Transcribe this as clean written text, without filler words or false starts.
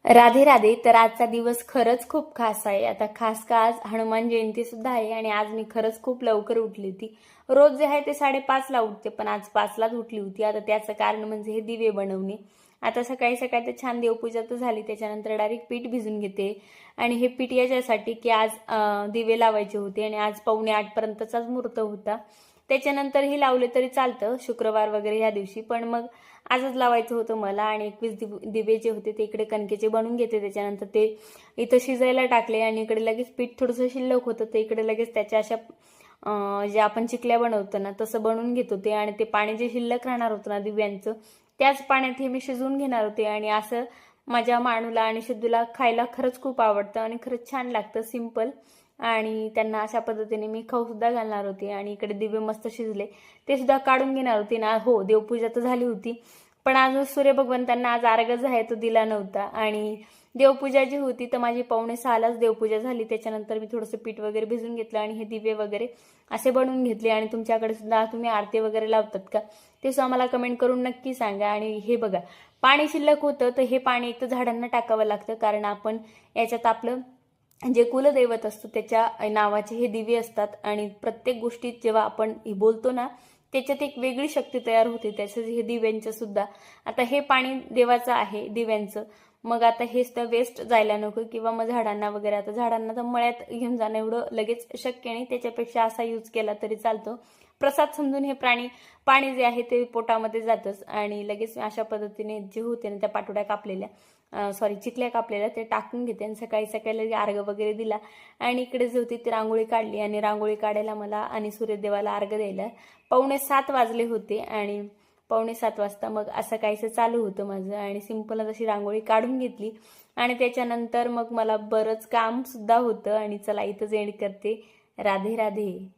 राधे राधे. तर आजचा दिवस खरंच खूप खास आहे. आता खास का आज हनुमान जयंती सुद्धा आहे आणि आज मी खरंच खूप लवकर उठली होती. रोज जे आहे ते 5:30ला उठते, पण आज 5लाच उठली होती. आता त्याचं कारण म्हणजे हे दिवे बनवणे. आता सकाळी सकाळी तर छान देवपूजा तर झाली, त्याच्यानंतर डायरेक्ट पीठ भिजून घेते. आणि हे पीठ याच्यासाठी की आज दिवे लावायचे होते आणि आज 7:45 पर्यंतचाच मुहूर्त होता. त्याच्यानंतरही लावले तरी चालतं, शुक्रवार वगैरे या दिवशी, पण मग आजच लावायचं होतं मला. आणि 21 दिवे जे होते ते इकडे कणकेचे बनवून घेते. त्याच्यानंतर ते इथं शिजायला टाकले आणि इकडे लगेच पीठ थोडंसं शिल्लक होतं, ते इकडे लगेच त्याच्या अशा जे आपण चिकल्या बनवतो ना तसं बनवून घेत होते. आणि ते पाणी जे शिल्लक राहणार होतं ना दिव्यांचं, त्याच पाण्यात हे मी शिजवून घेणार होते. आणि असं माझ्या माणूला आणि सिद्धूला खायला खरंच खूप आवडतं आणि खरंच छान लागतं, सिंपल. आणि त्यांना अशा पद्धतीने मी खाऊ सुद्धा घालणार होते. आणि इकडे दिवे मस्त शिजले, ते सुद्धा काढून घेणार होते ना. हो, देवपूजा तर झाली होती, पण आज सूर्यभगवंतांना आज अर्घ्य आहे तो दिला नव्हता. आणि देवपूजा जी होती तर माझी 5:45लाच देवपूजा झाली. त्याच्यानंतर मी थोडंसं पीठ वगैरे भिजून घेतलं आणि हे दिवे वगैरे असे बनवून घेतले. आणि तुमच्याकडे सुद्धा तुम्ही आरती वगैरे लावतात का ते सुद्धा मला कमेंट करून नक्की सांगा. आणि हे बघा, पाणी शिल्लक होतं तर हे पाणी एक तर झाडांना टाकावं लागतं, कारण आपण याच्यात आपलं जे कुलदैवत असतं त्याच्या नावाचे हे दिवे असतात. आणि प्रत्येक गोष्टीत जेव्हा आपण बोलतो ना त्याच्यात एक वेगळी शक्ती तयार होते, त्याचं हे दिव्यांचं सुद्धा. आता हे पाणी देवाचं आहे दिव्यांचं, मग आता हेच तर वेस्ट जायला नको, किंवा मग झाडांना वगैरे. आता झाडांना तर मळ्यात घेऊन जाणं एवढं लगेच शक्य नाही, त्याच्यापेक्षा असा यूज केला तरी चालतो. प्रसाद समजून हे पाणी जे आहे ते पोटामध्ये जातच. आणि लगेच अशा पद्धतीने जे होते ना त्या पाटोड्या कापलेल्या, चिकल्या कापलेल्या, ते टाकून घेते आणि सकाळी सकाळी अर्घ वगैरे दिला. आणि इकडे जे होती ती रांगोळी काढली. आणि रांगोळी काढायला मला आणि सूर्यदेवाला अर्घ द्यायला 7:45 वाजले होते. आणि 7:45 वाजता मग असं काहीसं चालू होतं माझं. आणि सिंपल अशी रांगोळी काढून घेतली. आणि त्याच्यानंतर मग मला बरंच काम सुद्धा होतं. आणि चला इथंच एंड करते. राधे राधे.